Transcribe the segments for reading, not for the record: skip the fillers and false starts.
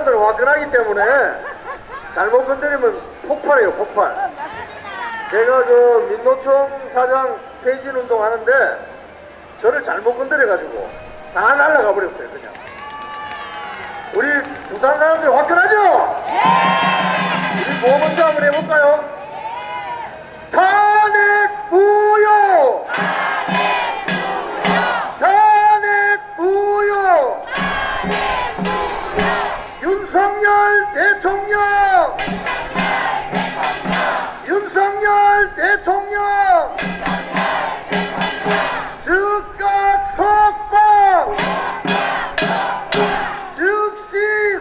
사람들은 화끈하기 때문에 잘못 건드리면 폭발해요, 폭발. 제가 그 민노총 사장 퇴진 운동 하는데 저를 잘못 건드려가지고 다 날아가 버렸어요, 그냥. 우리 부산 사람들 화끈하죠? 우리 뭐 먼저 한번 해볼까요? 탄핵 무효! 탄핵 무효! 윤석열 대통령! 윤석열 대통령! 즉각 석방! 즉시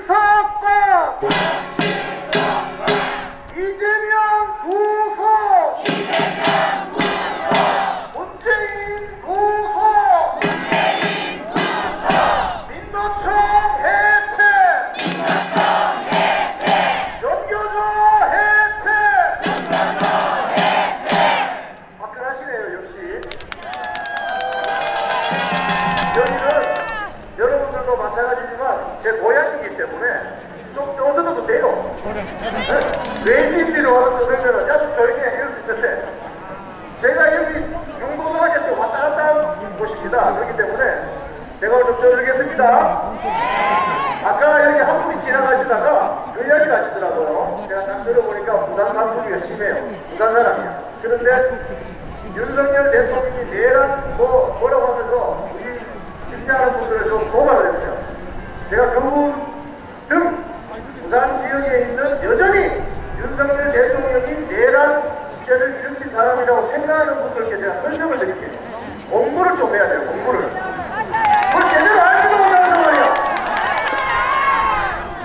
석방! 이재명 구속! 문재인 구속! 민노총 해체! 전교조 해체! 화끈하시네요, 역시. 여기는 여러분들도 마찬가지지만 제 고향이기 때문에 좀 떠들어도 돼요. 외지인들이 와서 떠들면 야 좀 조용히 해 이럴 수 있는데 제가 여기 중고등학교 때 왔다 갔다 하는 곳입니다. 그렇기 때문에 제가 오늘 좀 떠들겠습니다. 아까 여기 한 분이 지나가시다가 그 이야기를 하시더라고요. 제가 딱 들어보니까 부산 사투리가 심해요. 부산 사람이야. 그런데 윤석열 대통령이 내란 뭐라고 하면서 우리 진짜하는 분들을 좀 도발을 했어요. 제가 그분 등 부산 지역에 있는 여전히 윤석열 대통령이 내란죄를 일으킨 사람이라고 생각하는 분들께 제가 설명을 드릴게요. 공부를 좀 해야 돼요, 공부를. 그걸 제대로 알지도 못하는 말이야.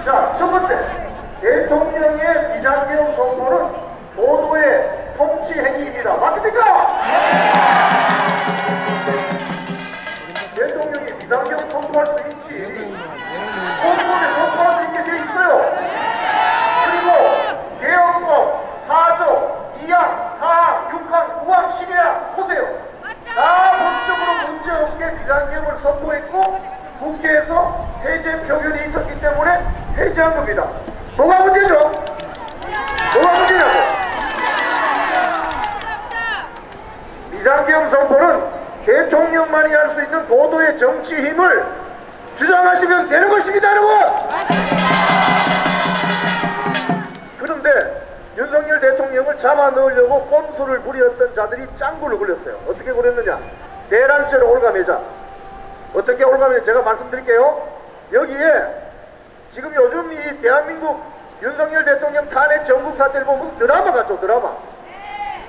자, 첫 번째. 대통령의 비상계엄 선포는 보도의 통치 행위입니다. 맞습니까? 대통령이 비상계엄 선포할 수 있지. 공무원에 선포할 수 있게 돼 있어요. 그리고 계엄법 4조 2항, 4항, 6항, 9항, 12항 보세요. 다 법적으로 문제없게 비상계엄을 선포했고 국회에서 해제 표결이 있었기 때문에 해제한 겁니다. 뭐가 문제죠? 뭐가 문제냐고? 비상계엄 선포는 대통령만이 할 수 있는 고도의 정치 힘을 주장하시면 되는 것입니다, 여러분! 그런데 윤석열 대통령을 잡아 넣으려고 꼼수를 부렸던 자들이 짱구를 굴렸어요. 어떻게 굴렸느냐? 내란죄로 올가매자. 어떻게 올가매자? 제가 말씀드릴게요. 여기에 지금 요즘 이 대한민국 윤석열 대통령 탄핵 전국 사태를 보면 드라마 같죠, 드라마.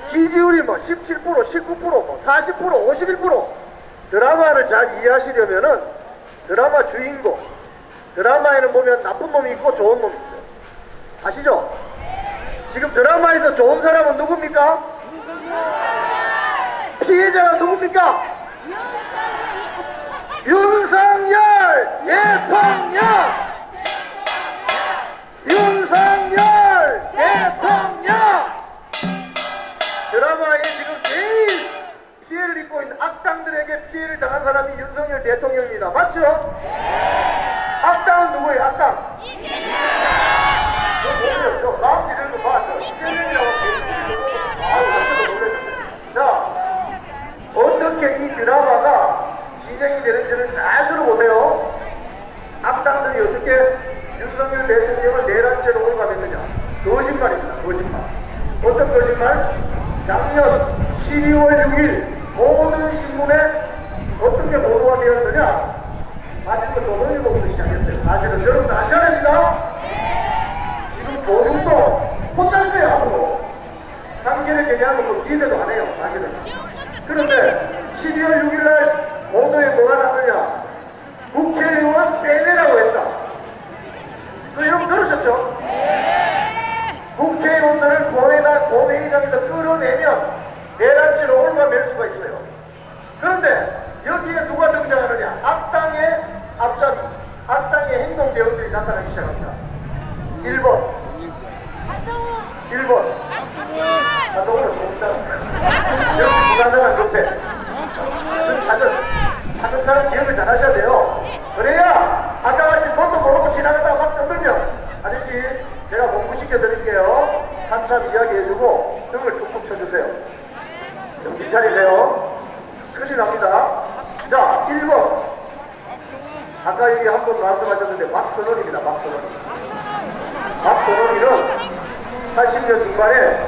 지지율이 뭐 17%, 19%, 뭐 40%, 51%. 드라마를 잘 이해하시려면은 드라마 주인공, 드라마에는 보면 나쁜 놈이 있고 좋은 놈이 있어요. 아시죠? 지금 드라마에서 좋은 사람은 누굽니까? 피해자가 누굽니까? 윤석열 대통령! 윤석열 대통령! 드라마에 지금 제일 피해를 입고 있는 악당들에게 피해를 당한 사람이 윤석열 대통령입니다. 맞죠? 악당은 누구예요? 악당? 뭐예요? 저 마음 지르는 거 봤죠? 이재명이라고 자, 어떻게 이 드라마가 진행이 되는지를 잘 들어보세요. 악당들이 어떻게 윤석열 대통령을 내란죄로 올가맸느냐? 거짓말입니다. 거짓말. 어떤 거짓말? 작년 12월 6일 모든 신문에 어떻게 보도가 되었느냐? 사실은 조선일보부터 시작했어요. 사실은 여러분 아셔야 됩니다. 지금 조선도 혼날거예요 하고 상계를 개개하는 거 기대도 안 해요. 사실은. 그런데 12월 6일날 보도에 뭐가 나오느냐? 국회의원 빼내라고 했다. 그 여러분 들으셨죠? 국회의원들을 본회의장에서 끌어내면 내란죄로 올가맬 수가 있어요. 그런데 여기에 누가 등장하느냐? 악당의 앞잡이, 악당의 행동 대원들이 나타나기 시작합니다. 1번 1번 한동훈은 좋다. 역시 부산사람 급해. 차근차근 기억을 잘 하셔야 돼요. 그래야 아까 같이 뭣도 모르고 지나가다가 막 떠들면 차리세요. 큰일 납니다. 자, 1번. 아까 여기 한 번 말씀하셨는데 박선원입니다. 박선원. 박선원이는 80년 중반에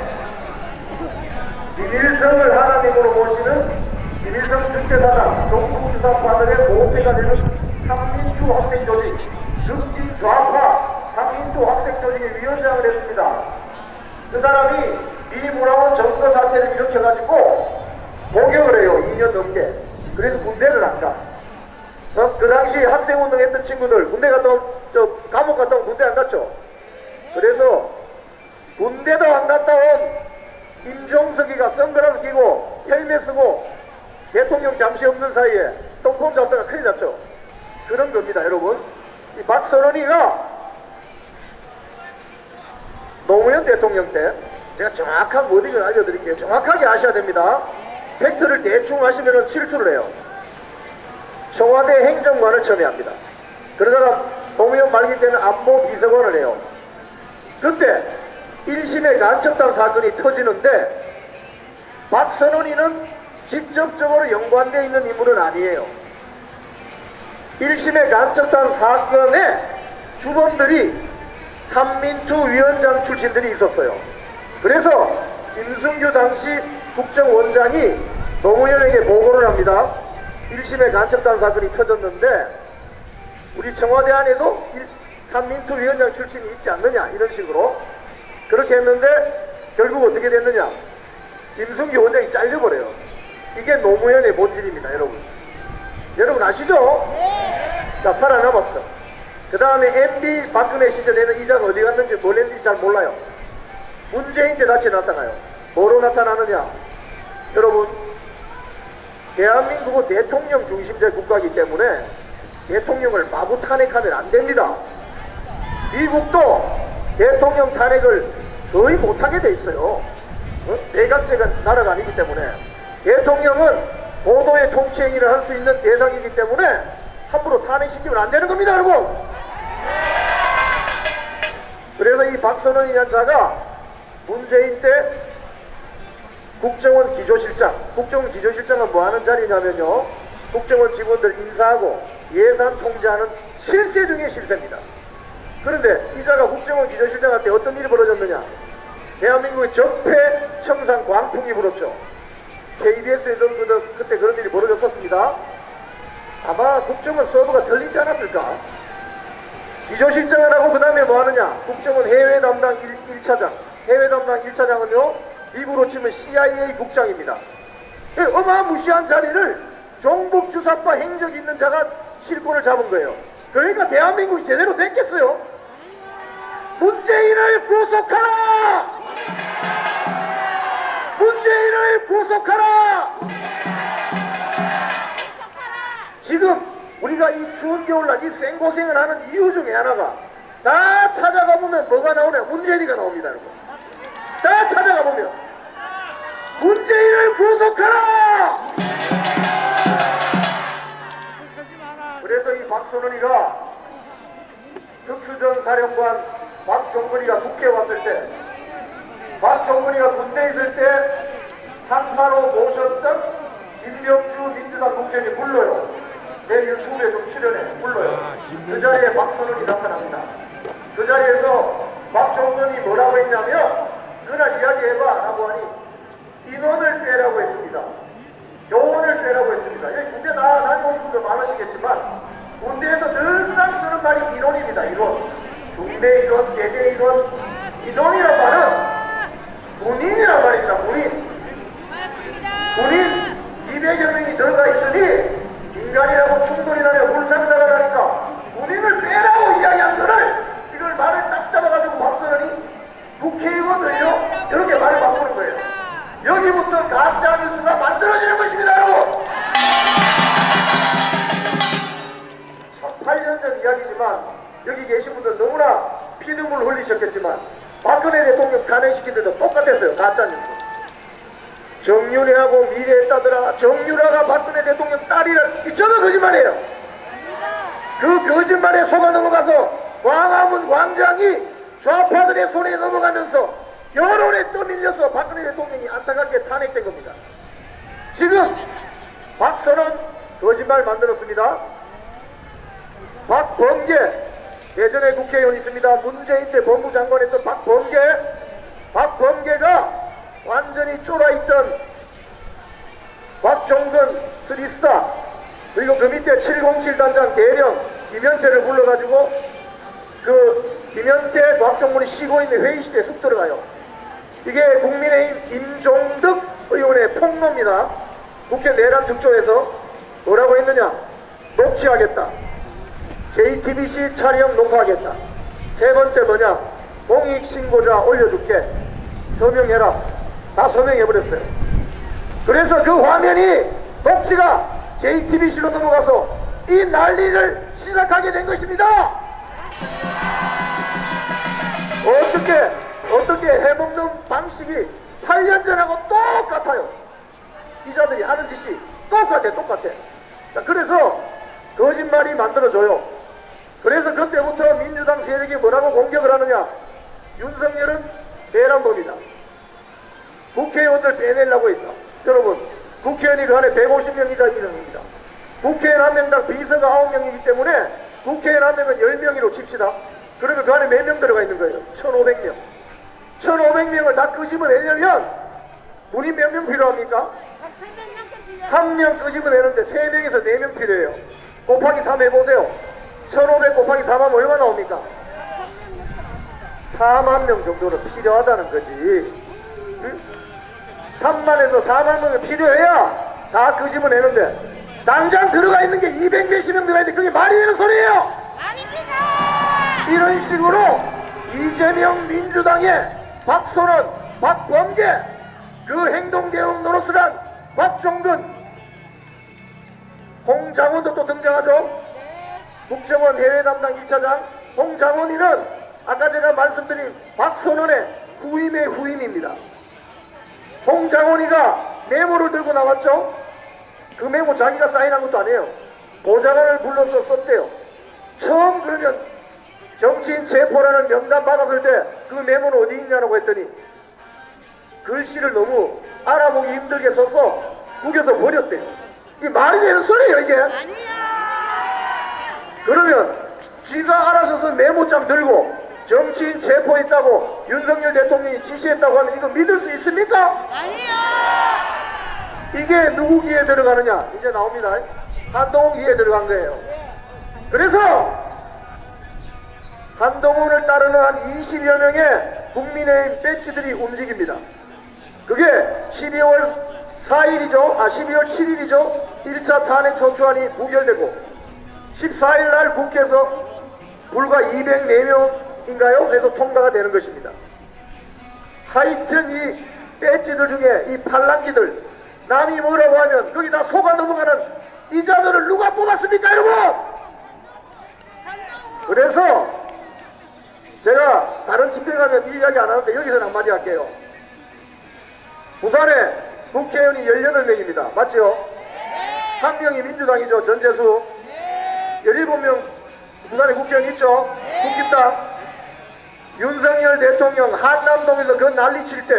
김일성을 하나님으로 모시는 김일성 주체사상 종북주사파들의 모태가 되는 삼민주 학생조직 득진 좌파 삼민주 학생조직의 위원장을 했습니다. 그 사람이 미문화원 점거 사태를 일으켜가지고 복역을 해요. 2년 넘게. 그래서 군대를 안 가. 그 당시 학생운동 했던 친구들 군대 갔다 감옥 갔다 온 군대 안 갔죠. 그래서 군대도 안 갔다 온 임종석이가 선글라스 끼고 헬멧 쓰고 대통령 잠시 없는 사이에 똥폼 잡다가 큰일 났죠. 그런 겁니다. 여러분, 이 박선원이가 노무현 대통령 때 제가 정확한 워딩을 알려드릴게요. 정확하게 아셔야 됩니다. 팩트를 대충 하시면 실수를 해요. 청와대 행정관을 첨예합니다. 그러다가 노무현 말기 때는 안보 비서관을 해요. 그때 1심의 간첩단 사건이 터지는데 박선원이는 직접적으로 연관되어 있는 인물은 아니에요. 1심의 간첩단 사건의 주범들이 삼민투 위원장 출신들이 있었어요. 그래서 김승규 당시 국정원장이 노무현에게 보고를 합니다. 1심의 간첩단 사건이 터졌는데 우리 청와대 안에도 삼민투 위원장 출신이 있지 않느냐, 이런 식으로 그렇게 했는데 결국 어떻게 됐느냐, 김승규 원장이 잘려버려요. 이게 노무현의 본질입니다. 여러분 아시죠? 자, 살아남았어. 그 다음에 MB 박근혜 시절에는 이자가 어디 갔는지 뭘 했는지 잘 몰라요. 문재인 때 다시 나타나요. 뭐로 나타나느냐, 여러분, 대한민국은 대통령 중심제 국가이기 때문에 대통령을 마구 탄핵하면 안 됩니다. 미국도 대통령 탄핵을 거의 못하게 돼 있어요. 내각제가 나라가 아니기 때문에. 대통령은 고도의 통치행위를 할 수 있는 대상이기 때문에 함부로 탄핵시키면 안 되는 겁니다, 여러분. 그래서 이 박선원이라는 자가 문재인 때 국정원 기조실장은 뭐 하는 자리냐면요, 국정원 직원들 인사하고 예산 통제하는 실세 중에 실세입니다. 그런데 이 자가 국정원 기조실장 할 때 어떤 일이 벌어졌느냐, 대한민국의 적폐 청산 광풍이 불었죠. KBS에도 그때 그런 일이 벌어졌었습니다. 아마 국정원 서버가 들리지 않았을까. 기조실장을 하고 그 다음에 뭐 하느냐, 국정원 해외 담당 1차장. 해외 담당 1차장은요 미국으로 치면 CIA 국장입니다. 어마무시한 자리를 종북주사파 행적 있는 자가 실권을 잡은 거예요. 그러니까 대한민국이 제대로 됐겠어요. 문재인을 구속하라! 문재인을 구속하라! 지금 우리가 이 추운 겨울날 이 생고생을 하는 이유 중에 하나가, 다 찾아가 보면 뭐가 나오냐, 문재인이가 나옵니다. 여러분, 다 찾아가 보면 문재인을 구속하라! 그래서 이 박선원이가 특수전 사령관 박종근이가 국회에 왔을 때, 박종근이가 군대에 있을 때 한마로 모셨던 김병주 민주당 국회의원이 불러요. 내 유튜브에 좀 출연해, 불러요. 그 자리에 박선원이 나타납니다. 그 자리에서 박종근이 뭐라고 했냐면, 그날 이야기해봐 라고 하니 인원을 빼라고 했습니다. 요원을 빼라고 했습니다. 여기 군대 다녀오신 분들 많으시겠지만 군대에서 늘상 쓰는 말이 인원입니다. 인원. 중대 인원, 예대 인원. 인원이란 말은 군인이란 말입니다. 군인 200여 명이 들어가 있으니 인간이라고 충돌이 나냐, 불상사가 나니까 군인을 빼라고 이야기한 거를, 이걸 말을 딱 잡아가지고 박선원이 국회의원을요 이렇게 말을 바꾸는 거예요. 여기부터 가짜 뉴스가 만들어지는 것입니다, 여러분. 8년 전 이야기지만 여기 계신 분들 너무나 피눈물 흘리셨겠지만 박근혜 대통령 탄핵시킨 때도 똑같았어요. 가짜 뉴스. 정윤회하고 미래했다더라. 정유라가 박근혜 대통령 딸이라. 이 전부 거짓말이에요. 그 거짓말에 속아 넘어가서 광화문 광장이 좌파들의 손에 넘어가면서 여론에 떠밀려서 박근혜 대통령이 안타깝게 탄핵된 겁니다. 지금 박선원 거짓말 만들었습니다. 박범계 예전에 국회의원 있습니다. 문재인 때 법무장관 했던 박범계가 완전히 쫄아있던 박종근 스리스타 그리고 그 밑에 707단장 대령 김현태를 불러가지고 그 김현태 박종근이 쉬고 있는 회의실에 쑥 들어가요. 이게 국민의힘 김종득 의원의 폭로입니다. 국회 내란 특조에서 뭐라고 했느냐. 녹취하겠다. JTBC 촬영 녹화하겠다. 세 번째 뭐냐. 공익신고자 올려줄게. 서명해라. 다 서명해버렸어요. 그래서 그 화면이 녹취가 JTBC로 넘어가서 이 난리를 시작하게 된 것입니다. 어떻게 해먹는 방식이 8년 전하고 똑같아요. 기자들이 하는 짓이 똑같아. 자, 그래서 거짓말이 만들어져요. 그래서 그때부터 민주당 세력이 뭐라고 공격을 하느냐. 윤석열은 내란범이다. 국회의원들 빼내려고 했다. 여러분, 국회의원이 그 안에 150명 이상입니다. 국회의원 한 명당 비서가 9명이기 때문에 국회의원 한 명은 10명으로 칩시다. 그러면 그 안에 몇 명 들어가 있는 거예요? 1500명. 1500명을 다 끄집어내려면 분이 몇 명 필요합니까? 한 명 끄집어내는데 3명에서 4명 필요해요. 곱하기 3 해보세요. 1500 곱하기 4만 얼마 나옵니까? 4만 명 정도는 필요하다는 거지. 응? 3만에서 4만 명이 필요해야 다 끄집어내는데 당장 들어가 있는 게 200몇십 명 들어가 있는데 그게 말이 되는 소리예요. 아닙니다. 이런 식으로 이재명 민주당의 박선원, 박범계 그 행동대응 노릇을 한 박종근, 홍장원도 또 등장하죠. 국정원 해외담당 1차장 홍장원이는 아까 제가 말씀드린 박선원의 후임의 후임입니다. 홍장원이가 메모를 들고 나왔죠. 그 메모 자기가 사인한 것도 아니에요. 보좌관을 불러서 썼대요. 처음 그러면 정치인 체포라는 명단 받았을 때 그 메모는 어디 있냐고 했더니 글씨를 너무 알아보기 힘들게 써서 구겨서 버렸대요. 이게 말이 되는 소리예요 이게? 아니야. 그러면 지가 알아서 쓴 메모장 들고 정치인 체포했다고 윤석열 대통령이 지시했다고 하면 이거 믿을 수 있습니까? 아니야. 이게 누구 귀에 들어가느냐? 이제 나옵니다. 한동훈 귀에 들어간 거예요. 그래서 한동훈을 따르는 한 20여 명의 국민의힘 배치들이 움직입니다. 그게 12월 7일이죠. 1차 탄핵 소추안이 부결되고 14일 날 국회에서 불과 204명인가요? 해서 통과가 되는 것입니다. 하여튼 이 배치들 중에 이 팔랑귀들 남이 뭐라고 하면 거기 다 속아 넘어가는 이 자들을 누가 뽑았습니까 여러분? 그래서 제가 다른 집회 가면 이 이야기 안 하는데 여기서는 한마디 할게요. 부산에 국회의원이 18명입니다. 맞지요? 한 명이 민주당이죠. 전재수. 17명 부산에 국회의원 있죠. 국힘당. 윤석열 대통령 한남동에서 그 난리 칠 때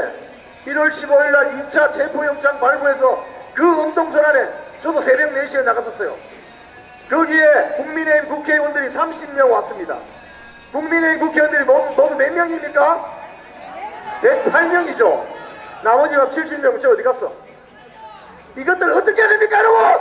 1월 15일 날 2차 체포영장 발부해서 그 음동선 안에 저도 새벽 4시에 나갔었어요. 거기에 국민의힘 국회의원들이 30명 왔습니다. 국민의힘 국회의원들이 모두 몇 명입니까? 108명이죠. 나머지가 70명 저 어디 갔어? 이것들 어떻게 해야 됩니까 여러분?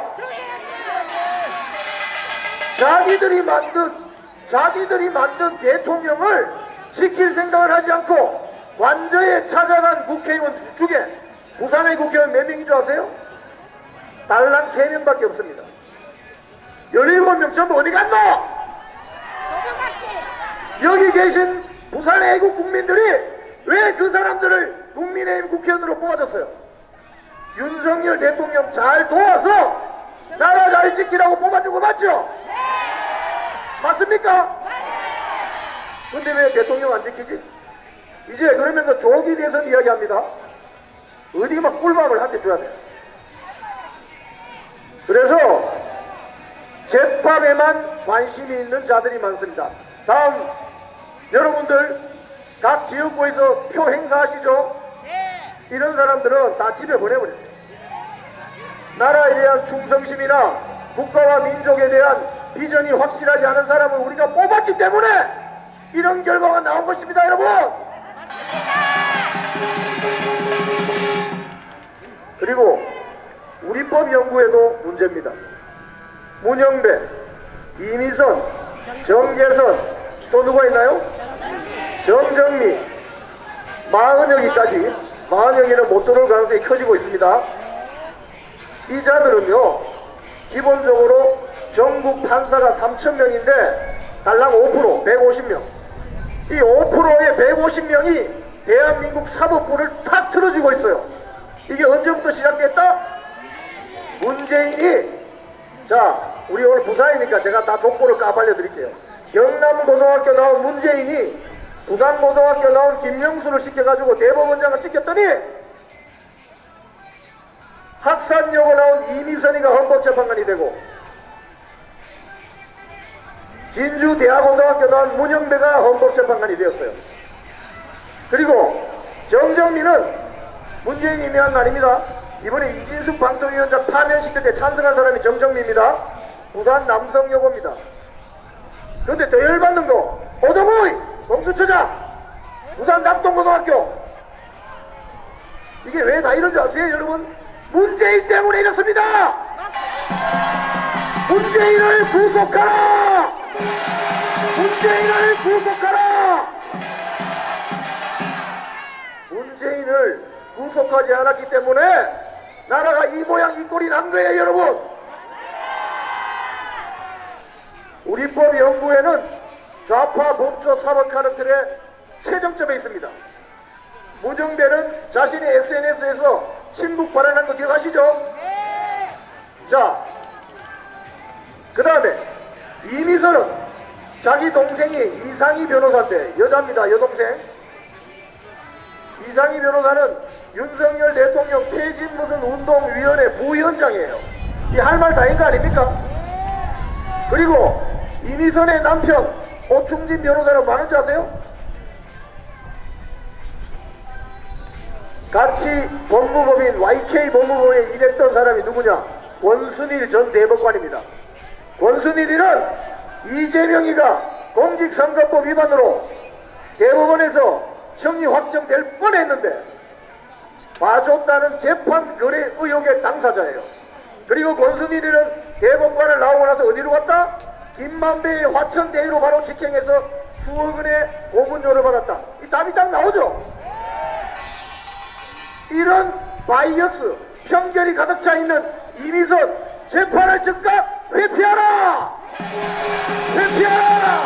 자기들이 만든 대통령을 지킬 생각을 하지 않고 완전히 찾아간 국회의원 중에 부산의 국회의원 몇 명인 줄 아세요? 달랑 3명밖에 없습니다. 17명 전부 어디 갔노? 여기 계신 부산의 애국 국민들이 왜 그 사람들을 국민의힘 국회의원으로 뽑아줬어요? 윤석열 대통령 잘 도와서 나라 잘 지키라고 뽑아준 거 맞죠? 맞습니까? 근데 왜 대통령 안 지키지? 이제 그러면서 조기 대선 이야기합니다. 어디 막 꿀밤을 한 대 줘야 돼요. 그래서 재판에만 관심이 있는 자들이 많습니다. 다음 여러분들 각 지역구에서 표 행사하시죠? 이런 사람들은 다 집에 보내버려요. 나라에 대한 충성심이나 국가와 민족에 대한 비전이 확실하지 않은 사람을 우리가 뽑았기 때문에 이런 결과가 나온 것입니다, 여러분. 그리고 우리법 연구에도 문제입니다. 문영배, 이미선, 정계선, 또 누가 있나요? 정정미, 마은혁이까지, 마은혁이는 못 들어올 가능성이 커지고 있습니다. 이 자들은요, 기본적으로 전국 판사가 3,000명인데 달랑 5%, 150명. 이 5%의 150명이 대한민국 사법부를 탁 틀어주고 있어요. 이게 언제부터 시작됐다? 문재인이, 자, 우리 오늘 부산이니까 제가 다 족보를 까발려 드릴게요. 경남고등학교 나온 문재인이 부산고등학교 나온 김명수를 시켜가지고 대법원장을 시켰더니 학산여고 나온 이미선이가 헌법재판관이 되고 진주대학고등학교 나온 문영배가 헌법재판관이 되었어요. 그리고 정정민은 문재인이 임명한 거 아닙니다. 이번에 이진숙 방통위원장 파면시킬 때 찬성한 사람이 정정민입니다. 부산 남성여고입니다. 그런데 더 열받는 거 오동우이 공수처장 부산 낙동고등학교. 이게 왜 다 이런 줄 아세요, 여러분? 문재인 때문에 이렇습니다. 문재인을 구속하라. 문재인을 구속하라. 문재인을 구속하지 않았기 때문에 나라가 이 모양 이 꼴이 난 거예요, 여러분. 우리법 연구에는 좌파 법조 사법 카르텔의 최정점에 있습니다. 문영배는 자신의 SNS에서 친북 발언한 거 기억하시죠? 자, 그 다음에 이미선은 자기 동생이 이상희 변호사인데, 여자입니다, 여동생. 이상희 변호사는 윤석열 대통령 퇴진 무슨 운동위원회 부위원장이에요. 이 할 말 다인 거 아닙니까? 그리고 이미선의 남편 오충진 변호사는 많은 줄 아세요? 같이 법무법인 YK 법무법에 일했던 사람이 누구냐? 권순일 전 대법관입니다. 권순일이는 이재명이가 공직선거법 위반으로 대법원에서 형이 확정될 뻔했는데 봐줬다는 재판 거래 의혹의 당사자예요. 그리고 권순일이는 대법관을 나오고 나서 어디로 갔다? 김만배의 화천대유로 바로 직행해서 수억 원의 고분료를 받았다. 이 답이 딱 나오죠? 이런 바이어스, 편견이 가득 차 있는 이미선 재판을 즉각 회피하라! 회피하라!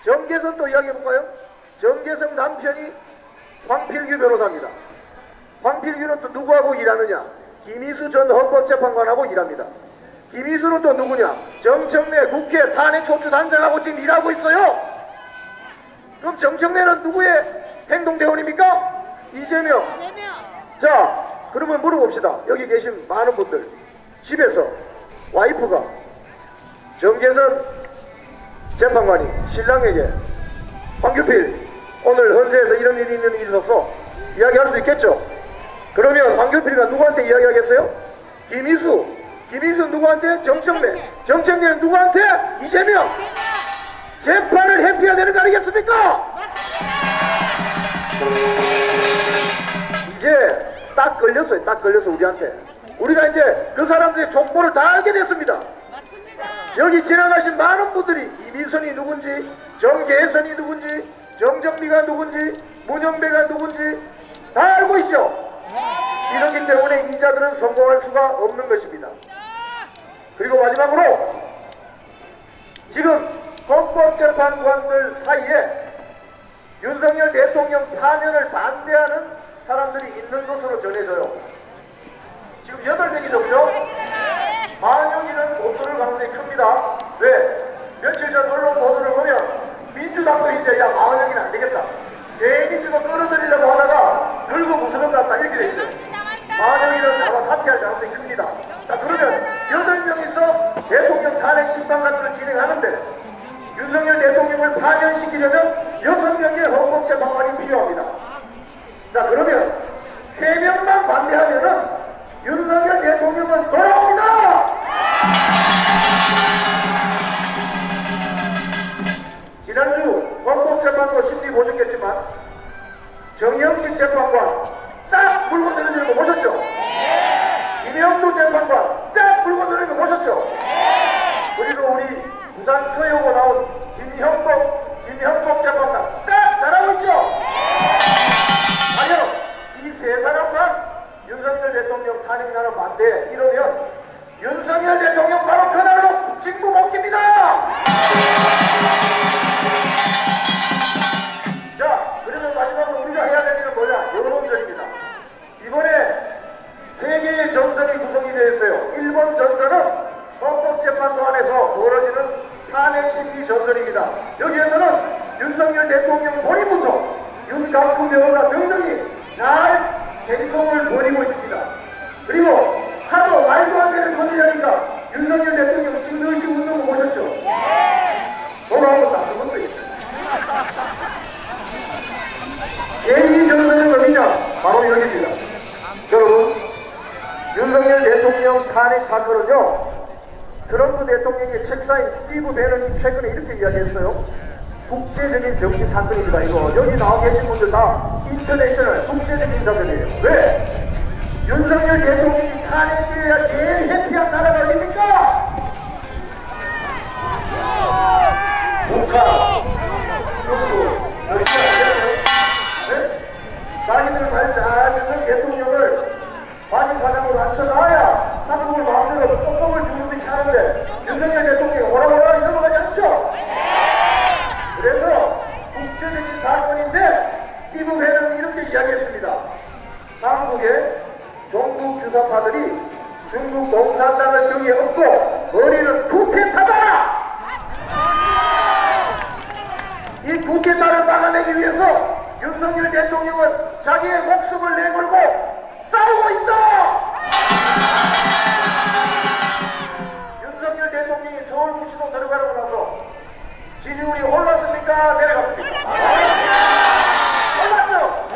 정계선 또 이야기해볼까요? 정계선 남편이 황필규 변호사입니다. 황필규는 또 누구하고 일하느냐? 김희수 전 헌법재판관하고 일합니다. 김희수는 또 누구냐? 정청래 국회 탄핵소추단장하고 지금 일하고 있어요. 그럼 정청래는 누구의 행동대원입니까? 이재명. 자, 그러면 물어봅시다. 여기 계신 많은 분들, 집에서 와이프가 정계선 재판관이 신랑에게 황규필 오늘 헌재에서 이런 일이 있는 일이 있어서 이야기할 수 있겠죠? 그러면 황규필이가 누구한테 이야기하겠어요? 김희수 누구한테? 정청래는 누구한테? 이재명. 재판을 회피해야 되는 거 아니겠습니까? 이제 딱 걸렸어요. 딱 걸렸어, 우리한테. 우리가 이제 그 사람들의 족보를 다 알게 됐습니다. 여기 지나가신 많은 분들이 이미선이 누군지, 정계선이 누군지, 정정미가 누군지, 문영배가 누군지 다 알고 있죠. 이렇기 때문에 이자들은 성공할 수가 없는 것입니다. 그리고 마지막으로 지금 헌법재판관들 사이에 윤석열 대통령 파면을 반대하는 사람들이 있는 것으로 전해져요. 지금 8명이죠, 그죠? 만영이는 못 들을 가능성이 큽니다. 왜? 며칠 전 언론 보도를 보면 민주당도 이제 야 만영이는 안 되겠다. 괜히 지금 끌어들이려고 하다가 결국 무슨 것 같다 이렇게 돼 있어요. 만영이는 아마 사퇴할 가능성이 큽니다. 자, 그러면 8명이서 대통령 탄핵 심판관들을 진행하는데 윤석열 대통령을 파면시키려면 6명의 헌법재판관이 필요합니다. 자, 그러면 3명만 반대하면은 재판관 딱 물고 늘어지는 거 보셨죠? 김영도 재판관 딱 물고 늘어지는 거 보셨죠? 그리고 우리 부산 서여고 나온 김형복 재판관 딱 잘하고 있죠? 과연 이 세 사람만 윤석열 대통령 탄핵나라 반대 이러면 윤석열 대통령 바로 그날로 직무 복귀입니다. 자, 그러면 마지막으로 우리가 해야 될 일은 뭐냐? 여론전입니다. 이번에 세 개의 전선이 구성이 되어 있어요. 1번 전선은 헌법재판소 안에서 벌어지는 탄핵심리 전선입니다. 여기에서는 윤석열 대통령 본인부터 윤갑수 변호사 등등이 잘 쟁통을 벌이고 있습니다. 그리고 하도 말도 안 되는 소리라니까 윤석열 대통령 싱글싱 웃는 거 보셨죠? 돌아오고 나쁜 것도 있어요. 제2 전선은 어디냐? 바로 여기입니다. 여러분, 윤석열 대통령 탄핵 사건은요, 트럼프 대통령의 책사인 스티브 배넌이 최근에 이렇게 이야기했어요. 국제적인 정치 사건입니다. 이거 여기 나와 계신 분들 다 인터내셔널 국제적인 사건이에요. 왜? 윤석열 대통령이 탄핵되어야 제일 해피한 나라가 어딥니까? 북한, 중국, 러시아, 네? 자기들 말 잘 듣는 대통령을 관인과장으로 앉혀놔야 한국을 마음대로 뻑뻑을 주는듯이 하는데 윤석열 대통령이 오라오라 넘어가지 않죠? 그래서 국제적인 사건인데 스티브 배넌은 이렇게 이야기했습니다. 한국의 종북 주사파들이 중국 공산당을 정에 업고 머리는 쿠데타다! 이 쿠데타를 막아내기 위해서 윤석열 대통령은 자기의 목숨을 내걸고 싸우고 있다! 윤석열 대통령이 서울구치소 들어가고 나서 지지율이 올랐습니까? 내려갔습니까? 올랐죠?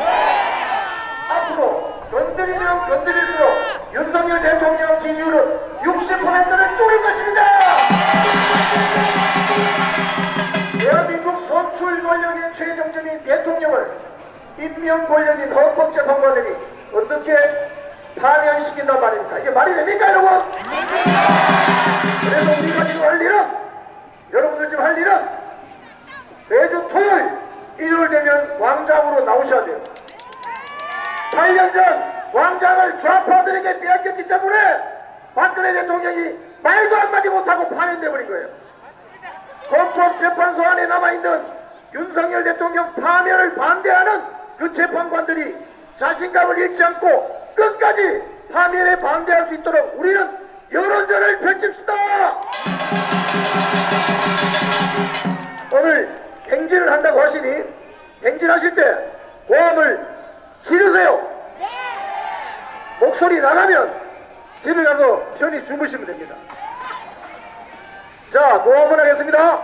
앞으로 건드리면 건드릴수록 윤석열 대통령 지지율은 60%를 뚫을 것입니다! 대한민국 선출 권력의 최정점인 대통령을 임명 권력인 헌법재판관들이 어떻게 파면시킨단 말입니까? 이게 말이 됩니까, 여러분? 그래서 우리가 지금 할 일은, 여러분들 지금 할 일은 매주 토요일, 일요일 되면 광장으로 나오셔야 돼요. 8년 전 광장을 좌파들에게 빼앗겼기 때문에 박근혜 대통령이 말도 한마디 못하고 파면돼버린 거예요. 헌법재판소 안에 남아있는 윤석열 대통령 파면을 반대하는 그 재판관들이 자신감을 잃지 않고 끝까지 파면에 반대할 수 있도록 우리는 여론전을 펼칩시다. 오늘 행진을 한다고 하시니 행진하실 때 고함을 지르세요. 목소리 나가면 집에 가서 편히 주무시면 됩니다. 자, 고함을 하겠습니다.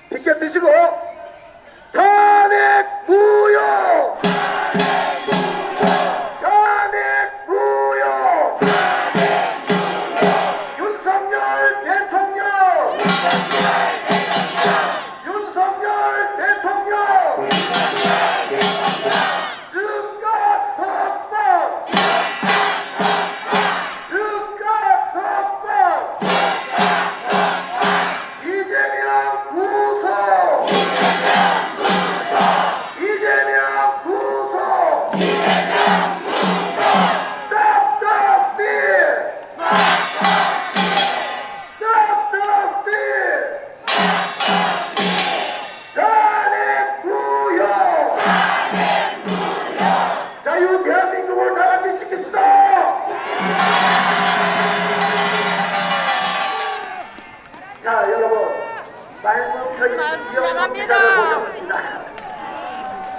피켓 드시고 탄핵 무효! 탄핵 무효! 윤석열 대통령! 윤석열 대통령! 즉각 석방! 즉각 석방! 이재명 구속! 이재명 구속! Stop the steal! Stop the steal! 탄핵 무효! 자유 대한민국을 다 같이 지킵시다! 자, 여러분, 말씀 편히 기억하는 기자를 보셨습니다.